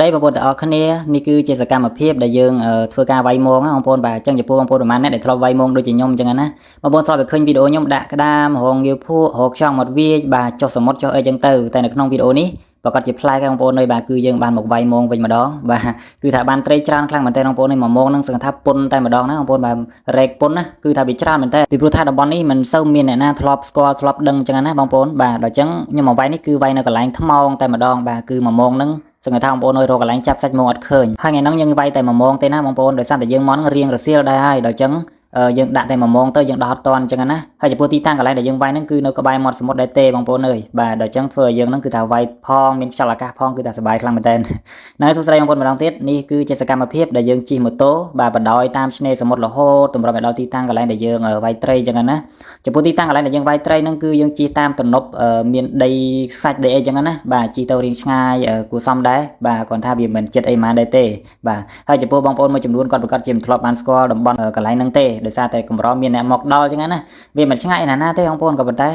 đây bà bột ở khnéนี่คือเจตกรรมเพียบได้យើងធ្វើការវាយមងបងប្អូនបាទអញ្ចឹងចំពោះបងប្អូនប្រហែលអ្នកដែលធ្លាប់វាយមងដូចជាខ្ញុំអញ្ចឹងណាបងប្អូនធ្លាប់តែឃើញវីដេអូខ្ញុំដាក់ក្តាមរងងាវភក់រកខ្យងមកវាយបាទចុះសមុទ្រចុះអីអញ្ចឹងទៅតែនៅក្នុងវីដេអូនេះប្រកាសជាប្លែកបងប្អូនអើយបាទគឺយើងបានមកវាយមងវិញម្ដងបាទគឺថាបានត្រីច្រើនខ្លាំងមែនតើបងប្អូននេះមកមងនឹងសឹងថាពុនតែម្ដងណាបងប្អូនបាទរែកពុនណាគឺថាវាច្រើនមែនតើពីព្រោះថាតំបន់នេះមិនសូវមានអ្នកណាធ្លាប់ស្គាល់ធ្លាប់ដឹងអញ្ចឹងណាបងប្អូនបាទដល់អញ្ចឹងខ្ញុំមកវាយនេះគឺវាយនៅកន្លែងថ្មងតែម្ដងបាទគឺមកមងនឹងសឹងថាបងប្អូននៅរកកន្លែងចាប់សាច់មងអត់ឃើញហើយថ្ងៃហ្នឹងយើងវាយតែ1ម៉ោងទេណាបងប្អូនដោយសារតែយើងមកហ្នឹងរៀងរសៀលដែរហើយដល់អញ្ចឹងយើងដាក់តែ1ម៉ោងទៅយើងដោះអត់តាន់អញ្ចឹងណាហើយចំពោះទីតាំងកន្លែងដែលយើងវាយហ្នឹងគឺនៅក្បែរមាត់សមុទ្រដែរទេបងប្អូនអើយបាទដល់អញ្ចឹងធ្វើឲ្យយើងហ្នឹងគឺថាវាយផងមានខ្យល់អាកាសផងគឺថាសប្បាយខ្លាំងមែនតើនៅសួស្ដីបងប្អូនម្ដងទៀតនេះគឺជាសកម្មភាពដែលយើងជិះម៉ូតូបាទបណ្ដោយតាមឆ្នេរសមុទ្ររហូតតម្រាប់ឲ្យដល់ទីតាំងកន្លែងដែលយើងវាយត្រីអញ្ចឹងណាចំពោះទីតាំងកន្លែងដែលយើងវាយត្រីហ្នឹងគឺយើងជិះតាមទំនប់មានដីខ្សាច់ដីអីអញ្ចឹងណាបាទជិះទៅរៀងឆ្ងាយគួរសមដែរបាទគាត់ថាវាមិនចិត្តអីហ្មងដែរទេបាទហើយចំពោះបងប្អូនមួយចំនួនគាត់ប្រកាសជាមិនធ្លាប់បានស្គាល់តំបន់កន្លែងហ្នឹងទេដោយសារតែកម្រមានអ្នកមកដល់អញ្ចឹងណាវាមិនឆ្ងាយណាទេបងប្អូនក៏ប៉ុន្ត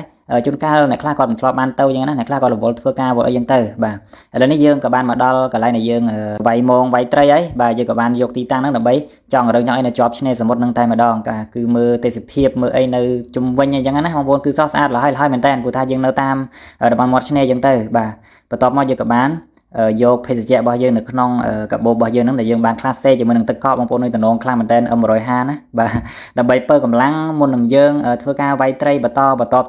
ែជួនកាលអ្នកខ្លះគាត់មិនធ្លាប់បានទៅអញ្ចឹងណាអ្នកខ្លះគាត់រវល់ធ្វើការវល់អីអញ្ចឹងទៅបាទឥឡូវនេះយើងក៏បានមកដល់កន្លែងដែលយើងវាយមងវាយត្រីហើយបាទយើងក៏បានយកទីតាំងហ្នឹងដើម្បីចង់រឹងចង់អីនៅជាប់ឆ្នេរសមុទ្រហ្នឹងតែម្ដងគឺមើលទេសភាពមើលអីនៅជុំវិញអញ្ចឹងណាបងប្អូនគឺស្រស់ស្អាតល្អហើយមែនតើព្រោះថាយើងនៅតាមតំបន់មាត់ឆ្នេរអញ្ចឹងទៅបាទបន្ទាប់មកយើងក៏បានយកភេសជ្ជៈរបស់យើងនៅក្នុងកាបូបរបស់យើងហ្នឹងដែលយើងបានក្លាសេជាមួយនឹងទឹកកកបងប្អូននៅតំណងខ្លាំងមែនតើ M150 ណាបាទដើម្បីពើកម្លាំងមុននឹងយើងធ្វើការវាយត្រីបន្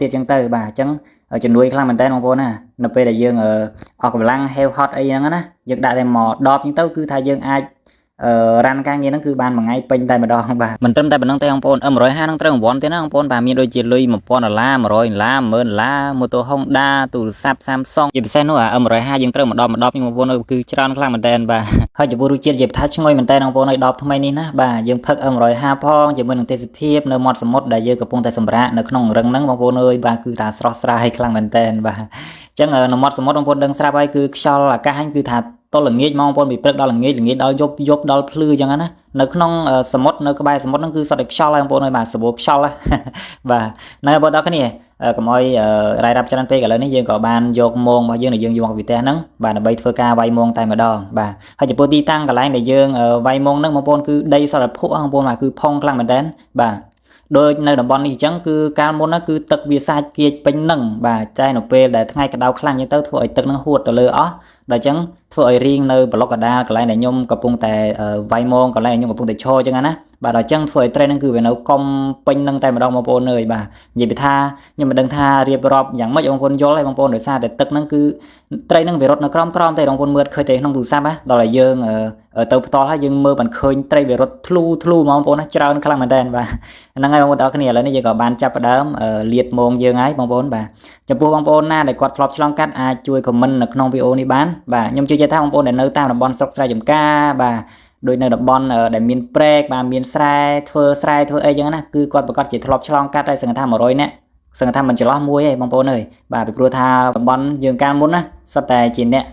តទៀតអញ្ចឹងទៅបាទអញ្ចឹងជំនួយខ្លាំងមែនតើបងប្អូនណានៅពេលដែលយើងអស់កម្លាំងហេវហត់អីហ្នឹងណាយើងដាក់តែមកដបអញ្ចឹងទៅគឺថាយើងអាចរ៉ាន់ការងារហ្នឹងគឺបានមួយថ្ងៃពេញតែម្ដងបាទមិនត្រឹមតែប៉ុណ្្នឹងទេបងប្អូន M150 ហ្នឹងត្រូវរង្វាន់ទេណាបងប្អូនបាទមានដូចជាលុយ$1000 $100 $10000ម៉ូតូ Honda ទូរស័ព្ទ Samsung ជាពិសេសនោះM150 យើងត្រូវមកដបខ្ញុំបងប្អូនគឺច្រើនខ្លាំងមែនតើបាទហើយចំពោះរសជាតិជាថាឈ្ងុយមែនតើបងប្អូនឲ្យដបថ្មីនេះណាបាទយើងផឹក M150 ផងជាមួយនឹងទេសភាពនៅមាត់សមុទ្រដែលយើងកំពុងតែសម្រាកនៅក្នុងរឹងហ្នឹងបងប្អូនអើយបាទគឺថាស្រស់ស្រាយខ្លាំងមែនតើបាទអញ្ចឹងនៅមាត់សមុទ្របងប្អូនដឹងស្រាប់ហើយគឺខ្យល់អាកាសហ្នឹងគឺថាតល្ងាចមកបងប្អូនពីព្រឹកដល់ល្ងាចដល់យប់ដល់ភ្លឺអញ្ចឹងណានៅក្នុងសមុទ្រនៅក្បែរសមុទ្រហ្នឹងគឺសុទ្ធតែខ្យល់ហើយបងប្អូនអើយបាទសបោខ្យល់បាទនៅបងប្អូនទាំងគ្នាកុំឲ្យរ៉ាយរ៉ាប់ច្រើនពេកឥឡូវនេះយើងក៏បានយកមងរបស់យើងដែលយើងយកមកពីផ្ទះហ្នឹងបាទដើម្បីធ្វើការវាយមងតែម្ដងបាទហើយចំពោះទីតាំងកន្លែងដែលយើងវាយមងហ្នឹងបងប្អូនគឺដីសុទ្ធតែភក់បងប្អូនបាទគឺផុងខ្លាំងមែនតើបាទដោយនៅតំបន់នេះអញ្ចឹងគឺកាលមុនគឺទឹកវាសាច់គៀចពេញនឹងបាទតែនៅពេលដែលថ្ងៃក្តៅខ្លាំងអញ្ចឹងទៅធ្វើឲ្យទឹកនឹងហួតទៅលើអស់ដល់អញ្ចឹងធ្វើឲ្យរៀងនៅប្លុកកដាលកន្លែងដែលខ្ញុំកំពុងតែវាយមងកន្លែងខ្ញុំកំពុងតែឈរអញ្ចឹងណាបាទដល់អញ្ចឹងធ្វើឲ្យត្រីនឹងគឺវានៅកុំពេញនឹងតែម្ដងបងប្អូនអើយបាទនិយាយពីថាខ្ញុំមិនដឹងថារៀបរាប់យ៉ាងម៉េចបងប្អូនយល់ហើយបងប្អូនដោយសារតែទឹកហ្នឹងគឺត្រីនឹងវារត់នៅក្រោមទេបងប្អូនមើលឃើញតែក្នុងទូរស័ព្ទណាដល់ឲ្យយើងទៅផ្ទាល់ហើយយើងមើលមិនឃើញត្រីវារត់ធ្លូបងប្អូនណាច្រើនខ្លាំងមែនតើបាទហ្នឹងហើយបងប្អូនទាំងគ្នាឥឡូវនេះយើងក៏បានចាប់ផ្ដើមលាតមងយើងហើយបងប្អូនបាទចំពោះបងប្អូនណាដែលគាត់ធ្លាប់ឆ្លងកាត់អាចជួយខមមិននៅក្នុងវីដេអូនេះបានបាទខ្ញុំជឿជាក់ថាបងប្អូនដែលនៅតាមតំបន់ស្រុកស្រែចម្ការបាទដោយនៅតំបន់ដែលមានព្រែកបាទមានស្រែធ្វើអីចឹងណាគឺគាត់ប្រកាសជាធ្លាប់ឆ្លងកាត់ហើយសឹងថា100នាក់សឹងថាមិនចន្លោះមួយទេបងប្អូនអើយបាទពីព្រោះថាតំបន់យើងកាលមុនណាសុទ្ធតែជាអ្នក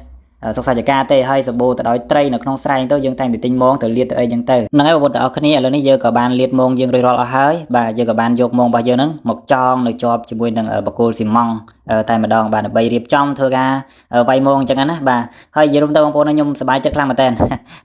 សុខសាជាការទេហើយសបោទៅដោយត្រីនៅក្នុងស្រែទៅយើងតែងតែទិញមងទៅលាតទៅអីចឹងទៅហ្នឹងហើយបងប្អូនទាំងអស់គ្នាឥឡូវនេះយើងក៏បានលាតមងយើងរួចរាល់អស់ហើយបាទយើងក៏បានយកមងរបស់យើងហ្នឹងមកចងនៅជាប់ជាមួយនឹងបកគោលស៊ីម៉ង់តែម្ដងបាទដើម្បីរៀបចំធ្វើការវាយមងអញ្ចឹងណាបាទហើយនិយាយរួមទៅបងប្អូនខ្ញុំសប្បាយចិត្តខ្លាំងមែនតើ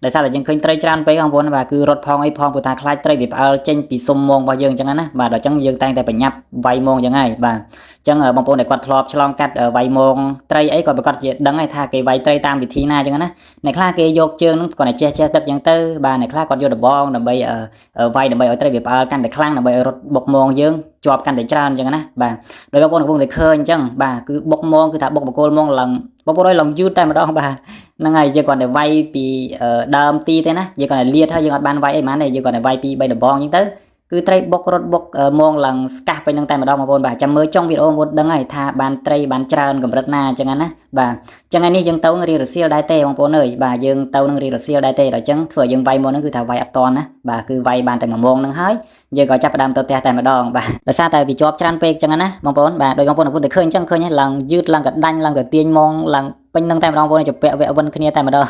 ដោយសារតែយើងឃើញត្រីច្រើនពេកបងប្អូនបាទគឺរត់ផងអីផងព្រោះថាខ្លាចត្រីវាផ្អើលចេញពីសុំមងរបស់យើងអញ្ចឹងណាបាទដល់អញ្ចឹងយើងតែងតែប្រញាប់វាយមងអញ្ចឹងហើយបាទអញ្ចឹងបងប្អូនដែលគាត់ធ្លាប់ឆ្លងកាត់វាយមងត្រីអីគាត់ប្រកាសជាដឹងហើយថាគេវាយត្រីតាមវិធីណាអញ្ចឹងណាអ្នកខ្លះគេយកជើងហ្នឹងគាត់តែចេះទឹកអញ្ចឹងទៅបាទអ្នកខ្លះគាត់យកដបងដើម្បីវាយដើម្បីឲ្យត្រីវាផ្អើលកាន់តែខ្លាំងដើម្បីឲ្យរត់បុកមងយើងជាប់កាន់តែច្រើនអញ្ចឹងណាបាទដោយបងប្អូនកំពុងតែឃើញអញ្ចឹងបាទគឺបុកមងគឺថាបុកបកគោលមងឡើងបងប្អូនឲ្យឡើងយឺតតែម្ដងបាទហ្នឹងហើយយើងគាត់តែវាយពីដើមទីទេណាយើងគាត់តែលាតហើយយើងអត់បានវាយអីហ្មងទេយើងគាត់តែវាយពី3ដបងអញ្ចឹងទៅគឺត្រីបុករត់បុកមងឡើងស្កាស់ពេញនឹងតែម្ដងបងប្អូនបាទចាំមើលចុងវីដេអូបងប្អូនដឹងហើយថាបានត្រីបានច្រើនកម្រិតណាអញ្ចឹងណាបាទអញ្ចឹងថ្ងៃនេះយើងទៅរៀងរសៀលដែរទេបងប្អូនអើយបាទយើងទៅនឹងរៀងរសៀលដែរទេដល់អញ្ចឹងធ្វើឲ្យយើងវាយមុនហ្នឹងគឺថាវាយអត់តន់ណា បាទគឺវាយបានតែ1ម៉ោងនឹងហើយយើងក៏ចាប់ផ្ដើមទៅផ្ទះតែម្ដងបាទដោយសារតែវាជាប់ច្រើនពេកចឹងណាបងប្អូនបាទដោយបងប្អូនតែឃើញចឹងឃើញឡើងយឺតឡើងកដាញ់ឡើងទៅទាញម៉ងឡើងពេញនឹងតែម្ដងបងប្អូនជាពាក់វគ្គវិនគ្នាតែម្ដង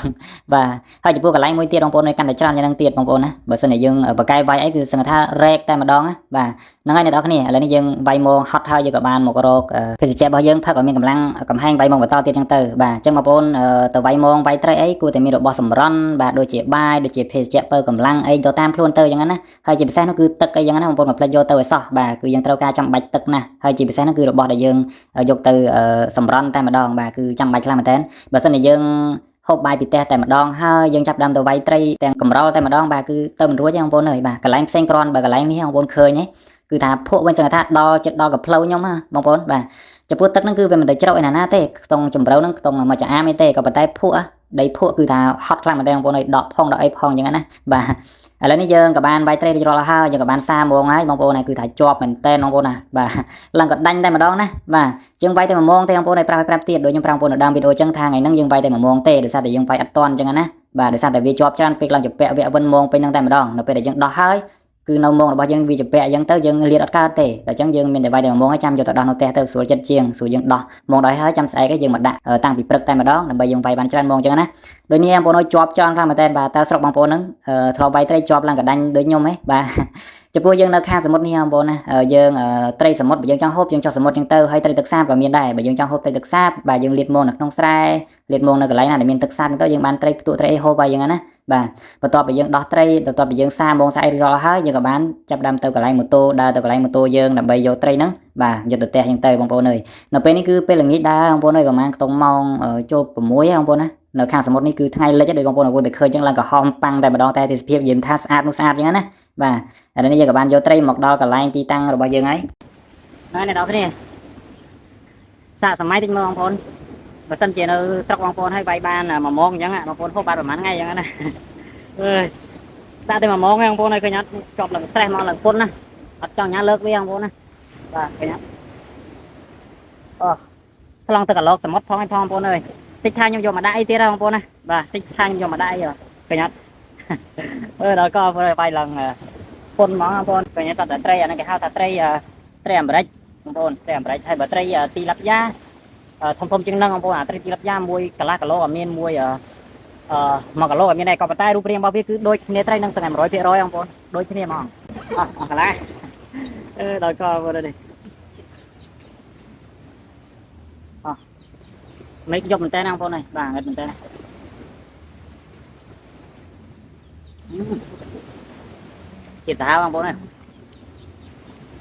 បាទហើយចំពោះកន្លែងមួយទៀតបងប្អូនកាន់តែច្រើនយ៉ាងហ្នឹងទៀតបងប្អូនណាបើសិនជាយើងបកកាយវាយអីគឺសឹងថារែកតែម្ដងណាបាទហ្នឹងហើយអ្នកនរគ្នាឥឡូវនេះយើងវាយម៉ងហត់ហើយយើងក៏បានមករកភេសជ្ជៈរបស់យើងផឹកឲ្យមានកម្លាំងកំហែងវាយម៉ងបន្តទៀតចឹងទៅបាទអញ្ចឹងបងប្អូនទៅវាយម៉ងវាយត្រីអីគួរតែមានរបស់សម្រន់បាទដូចជាបាយដូចជាភេសជ្ជៈបើកម្លាំងអីទៅតាមខ្លួនទៅចឹងណាហើយជាពិសេសនោះគឺទឹកអីចឹងណាបងប្អូនមកផ្លេចយកទៅឲ្យសោះបាទគឺយើងត្រូវការចាំបាច់ទឹកណាហើយជាពិសេសនោះគឺរបស់ដែលយើងយកទៅសម្រន់តែម្ដងបាទគឺចាំបាច់ខ្លាំងមែនតើបើសិនជាយើងហូបបាយពីផ្ទះតែម្ដងហើយយើងចាប់ដើមទៅវាយត្រីទាំងកម្រល់តែម្ដងបាទគឺទៅមិនរួចទេបងប្អូនអើយបាទកន្លែងផ្សេងគ្រាន់បើកន្លែងនេះបងប្អូនឃើញហ៎គឺថាភក់វិញសឹងថាដល់ចិត្តដល់កាផ្លូវខ្ញុំហ៎បងប្អូនបាទចំពោះទឹកហ្នឹងគឺវាមិនទៅជ្រៅឯណាទេខ្ទង់ជំរៅហ្នឹងខ្ទង់មកចាអាមទេក៏ប៉ុន្តែភក់ដីភក់គឺថាហត់ខ្លាំងមែនទេបងប្អូនអើយដកផងដកអីផងចឹងណាបាទឥឡូវនេះយើងក៏បានវាយត្រីរួចរាល់ហើយយើងក៏បានសាម៉ោងហើយបងប្អូនគឺថាជាប់មែនតើបងប្អូនណាបាទឡើងក៏ដាញ់តែម្ដងណាបាទយើងវាយតែ1ម៉ោងទេបងប្អូនឲ្យប្រាប់ទៀតដូចខ្ញុំប្រាប់បងប្អូននៅដើមវីដេអូចឹងថាថ្ងៃហ្នឹងយើងវាយតែ1ម៉ោងទេដោយសារតែយើងវាយអត់តាន់ចឹងណាបាទដោយសារតែវាជាប់ច្រើនពេកឡើងជាពាក់វគ្គវិនម៉ោងពេញហ្នឹងតែម្ដងនៅពេលដែលយើងដោះហើយគឺនៅម៉ោងរបស់យើងវាជាពាក់អញ្ចឹងទៅយើងលាតអត់កើតទេតែអញ្ចឹងយើងមានតែវាយតែ1ម៉ោងហើយចាំយកទៅដោះនៅផ្ទះទៅស្រួលចិត្តជាងស្រួលយើងដោះម៉ោងដល់ហើយចាំស្អែកយើងមកដាក់តាំងពីព្រឹកតែម្ដងដើម្បីយើងវាយបានច្រើនម៉ោងអញ្ចឹងណាដូចនេះបងប្អូនជាប់ច្រើនខ្លាំងមែនតើបាទតើស្រុកបងប្អូនហ្នឹងធ្លាប់វាយត្រីជាប់ឡើងកដាញ់ដូចខ្ញុំហ៎បាទចំពោះយើងនៅខាងសមុទ្រនេះបងប្អូនណាយើងត្រីសមុទ្របើយើងចង់ហូបយើងចុះសមុទ្រចឹងទៅហើយត្រីទឹកសាបក៏មានដែរបើយើងចង់ហូបត្រីទឹកសាបបាទយើងលាតម៉ោងនៅក្នុងស្រែលាតម៉ោងនៅកន្លែងណាដែលមានទឹកសាបចឹងទៅយើងបានត្រីផ្ទក់ត្រីអីហូបហើយចឹងណាបាទបន្ទាប់ពីយើងដោះត្រីបន្ទាប់ពីយើងសាម៉ោងស្អែករួចរាល់ហើយយើងក៏បានចាប់ដើមទៅកន្លែងម៉ូតូដើរទៅកន្លែងម៉ូតូយើងដើម្បីយកត្រីហ្នឹងបាទយកទៅផ្ទះចឹងទៅបងប្អូនអើយនៅពេលនេះគឺពេលល្ងាចដែរបងប្អូនអើយប្រហែលខ្ទង់ម៉ោងចូល6ហើយបងប្អូនណានៅខាងសមុទ្រនេះគឺថ្ងៃលិចដោយបងប្អូនតែឃើញចឹងឡើងក្រហមប៉ាំងតែម្ដងតែទេសភាពយើងថាស្អាតនោះស្អាតចឹងណាបាទឥឡូវនេះយើងក៏បានយកត្រីមកដល់កន្លែងទីតាំងរបស់យើងហើយហើយអ្នកនរគ្នាសាកសម័យតិចមើលបងប្អូនបើសិនជានៅស្រុកបងប្អូនឲ្យវាយបាន1ម៉ោងអញ្ចឹងបងប្អូនហូបបានប្រហែលថ្ងៃអញ្ចឹងណាអើយដាក់តែ1ម៉ោងហ្នឹងបងប្អូនឲ្យឃើញអត់ជាប់ឡើងស្ត្រេសមកឡើងពុនណាអត់ចង់ញ៉ាំលើកវាបងប្អូនណាបាទឃើញអត់អូថ្លង់ទឹកកឡោកសមុទ្រផងបងប្អូនអើយតិចថាខ្ញុំយកមកដាក់អីទៀតហ៎បងប្អូនណាបាទតិចថាខ្ញុំយកមកដាក់អីឃើញអត់ដល់ក៏វាយឡើងពុនហ្មងបងប្អូនឃើញតែត្រីអានេះគេហៅថាត្រីអាមេរិកបងប្អូនត្រីអាមេរិកហើយបើត្រីទីឡាប់យ៉ាធំជាងហ្នឹងបងប្អូនអាត្រីទីឡាប់យ៉ា1 កន្លះគីឡូអត់មាន1 1 គីឡូអត់មានដែរក៏ប៉ុន្តែរូបរាងរបស់វាគឺដូចគ្នាត្រីនឹងសឹងតែ 100% បងប្អូនដូចគ្នាហ្មងអស់កន្លះដល់ក៏បងប្អូននេះមិនយកមែនតើបងប្អូនបាទងឹតមែនតើជាតិសាហាវបងប្អូន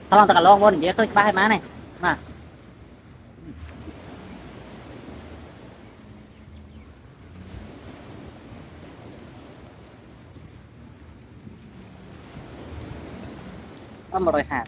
ថ្លង់ទឹកកឡោបងប្អូននិយាយឃើញច្បាស់ហើយបានទេបាទ150